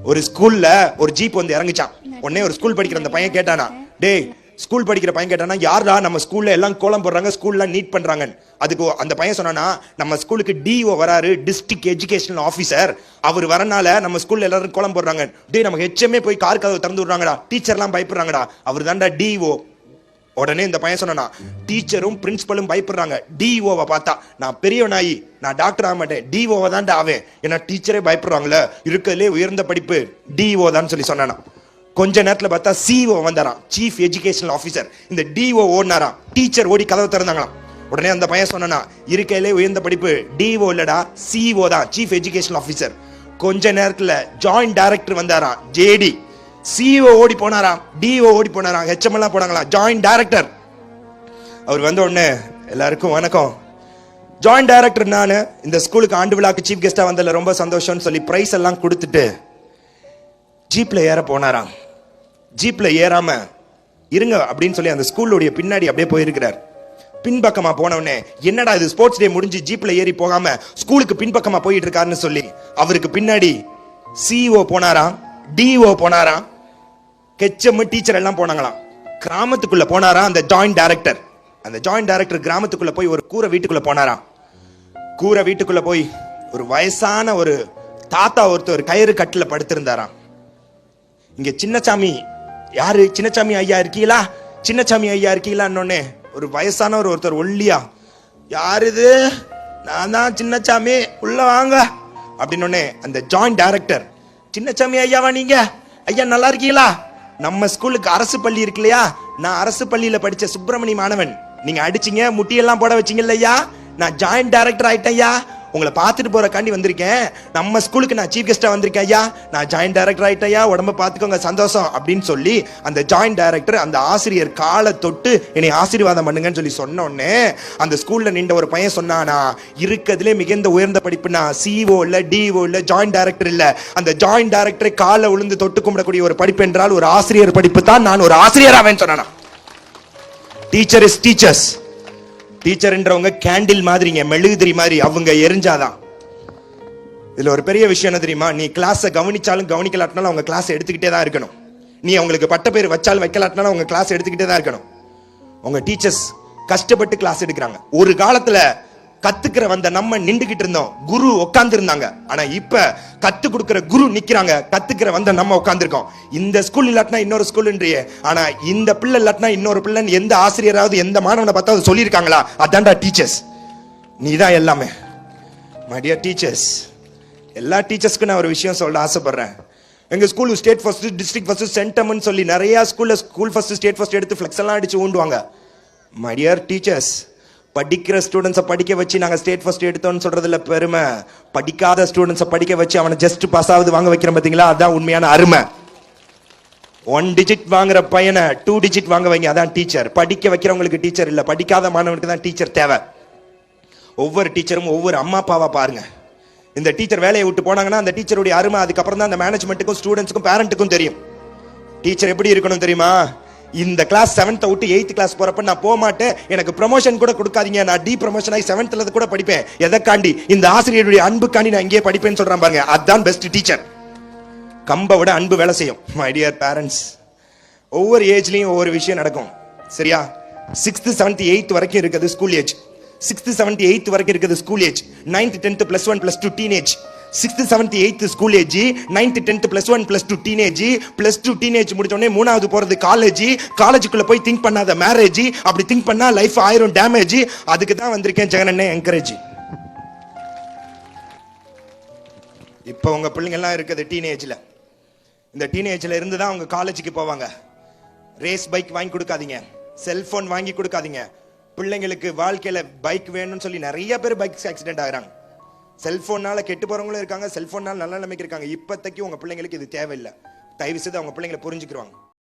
ஒரு ஸ்கூல்ல ஒரு ஜீப் வந்து இறங்குச்சான். உடனே ஒரு ஸ்கூல் படிக்கிற அந்த பையன் கேட்டானா, டேய் ஸ்கூல் படிக்கிற பையன் கேட்டானா, யாரா நம்ம ஸ்கூல்ல எல்லாம் கோலம் போடுறாங்க, ஸ்கூல்ல நீட் பண்றாங்க. அதுக்கு அந்த பையன் சொன்னானா, நம்ம ஸ்கூலுக்கு டிஓ வராரு, டிஸ்ட்ரிக்ட் எஜுகேஷனல் ஆஃபீஸர். அவர் வரனால நம்ம ஸ்கூல்ல எல்லாரும் கோலம் போடுறாங்க. டேய் நம்ம ஹெச்எம்ஏ போய் கார் கதவை திறந்து விடுறாங்கடா, டீச்சர்லாம் பயப்படுறாங்கடா, அவர் தான்டா டிஓ. உடனே இந்த பையன் சொன்னா, டீச்சரும் பிரின்சிபலும் பயப்படுறாங்க டிஓவை பார்த்தா. நான் பெரியவனாயி நான் டாக்டர் ஆக மாட்டேன், டிஓவை தான்டா ஆவேன், ஏன்னா டீச்சரே பயப்படுறாங்களே, இருக்கிறதுலே உயர்ந்த படிப்பு டிஓ தான் சொல்லி சொன்னானா. கொஞ்ச நேரத்துல பார்த்தா சிஓ வந்தாராம், சீஃப் எஜுகேஷனல் ஆஃபீஸர். இந்த டிஓ ஓடினாராம், டீச்சர் ஓடி கதவை திறந்தாங்களாம். உடனே அந்த பையன் சொன்னா, இருக்கையிலே உயர்ந்த படிப்பு டிஓ இல்லடா, சிஓ தான், சீஃப் எஜுகேஷனல் ஆஃபீஸர். கொஞ்ச நேரத்துல ஜாயிண்ட் டைரக்டர் வந்தாராம், ஜேடி. சிஓ ஓடி போனாராம், டிஓ ஓடி போனாராம், ஹெச்எம் எல்லாம் போனாங்களா, ஜாயிண்ட் டைரக்டர். அவர் வந்த உடனே எல்லாருக்கும் வணக்கம், ஜாயிண்ட் டைரக்டர் நான், இந்த ஸ்கூலுக்கு ஆண்டு விழாக்கு சீஃப் கெஸ்டா வந்ததுல ரொம்ப சந்தோஷம்னு சொல்லி பிரைஸ் எல்லாம் கொடுத்துட்டு ஜீப்ல ஏற போனாராம். ஜீப்ல ஏறாம இருங்க அப்படின்னு சொல்லி அந்த ஸ்கூலுடைய பின்னாடி அப்படியே போயிருக்கிறார். பின்பக்கமா போனவனே, என்னடா இது ஸ்போர்ட்ஸ் டே முடிஞ்சு ஜீப்ல ஏறி போகாம ஸ்கூலுக்கு பின்பக்கமா போயிட்டு இருக்காருன்னு சொல்லி அவருக்கு பின்னாடி சிஓ போனாராம், டிஓ போனாராம், ஹெச்எம் டீச்சர் எல்லாம் போனாங்களாம். கிராமத்துக்குள்ள போனாராம் அந்த ஜாயிண்ட் டைரக்டர். அந்த ஜாயிண்ட் டைரக்டர் கிராமத்துக்குள்ள போய் ஒரு கூரை வீட்டுக்குள்ள போனாராம். கூரை வீட்டுக்குள்ள போய் ஒரு வயசான ஒரு தாத்தா ஒருத்தர் கயிறு கட்டுல படுத்திருந்தாராம். இங்க சின்னசாமி யாரு, சின்னசாமி ஐயா இருக்கீங்களா, சின்னசாமி ஐயா இருக்கீங்களான்னு ஒரு வயசானவர் ஒருத்தர் ஒல்லியா, யாரு இது, நான் தான் சின்னசாமி, உள்ள வாங்க அப்படின்னு அந்த ஜாயிண்ட் டைரக்டர், சின்னசாமி ஐயாவா நீங்க, ஐயா நல்லா இருக்கீங்களா, நம்ம ஸ்கூலுக்கு அரசு பள்ளி இருக்கு இல்லையா, நான் அரசு பள்ளியில படிச்ச சுப்பிரமணி மாணவன், நீங்க அடிச்சீங்க முட்டியெல்லாம் போட வச்சீங்க இல்லையா, நான் ஜாயிண்ட் டைரக்டர் ஆயிட்டேன் ஐயா, உங்களை பார்த்துட்டு போறக்காண்டி வந்திருக்கேன், நம்ம ஸ்கூலுக்கு நான் சீஃப் கெஸ்டா வந்திருக்கேன் ஐயா, நான் ஜாயிண்ட் டைரக்டர் ஆயிட்டையா, உடம்ப பார்த்துக்கோங்க சந்தோஷம் அப்படின்னு சொல்லி அந்த ஜாயிண்ட் டைரக்டர் அந்த ஆசிரியர் காலை தொட்டு என்னை ஆசீர்வாதம் பண்ணுங்கன்னு சொல்லி சொன்ன உடனே அந்த ஸ்கூல்ல நின்ற ஒரு பையன் சொன்னானா, இருக்கிறதுலே மிகுந்த உயர்ந்த படிப்புனா சிஓ இல்ல, டிஓ இல்ல, ஜாயிண்ட் டைரக்டர் இல்ல, அந்த ஜாயிண்ட் டைரக்டரை காலை விழுந்து தொட்டு கும்பிடக்கூடிய ஒரு படிப்பு என்றால் ஒரு ஆசிரியர் படிப்பு தான், நான் ஒரு ஆசிரியராவேன்னு சொன்னானா. Teacher is teachers. டீச்சர்ன்றவங்க கேண்டில் மாதிரிங்க, மெழுகுதிரி மாதிரி, அவங்க எரிஞ்சாதான். இதுல ஒரு பெரிய விஷயம் என்ன தெரியுமா, நீ கிளாஸை கவனிச்சாலும் கவனிக்கலாட்டினாலும் அவங்க கிளாஸ் எடுத்துக்கிட்டே தான் இருக்கணும். நீ அவங்களுக்கு பட்ட பேர் வச்சாலும் வைக்கலாட்டினாலும் அவங்க கிளாஸ் எடுத்துக்கிட்டே தான் இருக்கணும். உங்க டீச்சர்ஸ் கஷ்டப்பட்டு கிளாஸ் எடுக்கிறாங்க. ஒரு காலத்துல கத்துக்கிற வந்த நம்ம நின்றுகிட்டு இருந்தோம், குரு உட்கார்ந்து இருந்தாங்க. ஆனா இப்ப கத்து கொடுக்கிற குரு நிக்கிறாங்க, கத்துக்கிற வந்த நம்ம உட்கார்ந்துருக்கோம். இந்த ஸ்கூல் இல்லாட்டினா இன்னொரு ஸ்கூல்ன்றியே, ஆனா இந்த பிள்ளை இல்லாட்டினா இன்னொரு பிள்ளைன்னு எந்த ஆசிரியராவது எந்த மாணவனை பார்த்தாவது சொல்லியிருக்காங்களா? அதான்டா டீச்சர்ஸ், நீ தான் எல்லாமே. மை டியர் டீச்சர்ஸ், எல்லா டீச்சர்ஸ்க்கு நான் ஒரு விஷயம் சொல்ல ஆசைப்படுறேன். எங்க school state first, district first, சென்டம்னு சொல்லி நிறைய ஸ்கூல்ல ஸ்கூல் ஃபர்ஸ்ட், ஸ்டேட் ஃபர்ஸ்ட் எடுத்து ஃபிளெக்ஸ் எல்லாம் அடிச்சு ஊண்டுவாங்க. மை டியர் டீச்சர்ஸ், படிக்கிற ஸ்டூடெண்ட்ஸை படிக்க வச்சு நாங்கள் ஸ்டேட் ஃபர்ஸ்ட் எடுத்தோம்னு சொல்றதுல பெருமை, படிக்காத ஸ்டூடெண்ட்ஸை படிக்க வச்சு அவனை ஜஸ்ட் பாஸ் ஆகுது வாங்க வைக்கிறோம் பார்த்தீங்களா, அதான் உண்மையான அருமை. 1 டிஜிட் வாங்குற பையனை 2 டிஜிட் வாங்க வைங்க, அதான் டீச்சர். படிக்க வைக்கிறவங்களுக்கு டீச்சர் இல்லை, படிக்காத மாணவனுக்கு தான் டீச்சர் தேவை. ஒவ்வொரு டீச்சரும் ஒவ்வொரு அம்மா அப்பாவா பாருங்க. இந்த டீச்சர் வேலையை விட்டு போனாங்கன்னா அந்த டீச்சருடைய அருமை அதுக்கப்புறம் தான் அந்த மேனேஜ்மெண்ட்டுக்கும் ஸ்டூடெண்ட்ஸுக்கும் பேரண்ட்டுக்கும் தெரியும். டீச்சர் எப்படி இருக்கணும் தெரியுமா, இந்த கிளாஸ் 7th விட்டு 8th கிளாஸ் போறப்ப நான் போக மாட்டேன், எனக்கு ப்ரமோஷன் கூட கொடுக்காதீங்க, நான் டி ப்ரமோஷன் ஆகி 7th கூட படிப்பேன், எதற்காண்டி, இந்த ஆசிரியருடைய அன்புக்காண்டி நான் இங்கே படிப்பேன்னு சொல்றான் பாருங்க, அதுதான் பெஸ்ட் டீச்சர். கம்ப விட அன்பு வேலை செய்யும். மை டியர் பேரண்ட்ஸ், ஒவ்வொரு ஏஜ்லயும் ஒவ்வொரு விஷயம் நடக்கும், சரியா? 6th 7th 8th வரைக்கும் இருக்குது school age, 6th 7th 8th வரைக்கும் இருக்குது school age, 9th 10th +1 +2 teenage, 6th 7th 8th school age, 9th 10th +1 +2 teenage, +2 teenage முடிச்ச உடனே 3வது போறது காலேஜ், காலேஜுக்குள்ள போய் திங்க் பண்ணாத மேரேஜ், அப்படி திங்க் பண்ணா லைஃப் ஆயிரும் டேமேஜ். அதுக்கு தான் வந்திருக்கேன் ஜெகனண்ணே என்கரேஜ். இப்போ உங்க பிள்ளைங்க எல்லாம் இருக்குது டீனேஜ்ல, இந்த டீனேஜ்ல இருந்து தான் அவங்க காலேஜுக்கு போவாங்க. ரேஸ் பைக் வாங்கி கொடுக்காதீங்க, செல்போன் வாங்கி கொடுக்காதீங்க. பிள்ளைங்களுக்கு வாழ்க்கையில பைக் வேணும்னு சொல்லி நிறைய பேர் பைக் ஆக்சிடென்ட் ஆகுறாங்க. செல்போனால கெட்டு போறவங்களும் இருக்காங்க, செல்போனால நல்ல நிலைமைக்கு இருக்காங்க. இப்போதைக்கு உங்க பிள்ளைங்களுக்கு இது தேவையில்லை. தயவு செய்து அவங்க பிள்ளைங்களை புரிஞ்சுக்கிடுவாங்க.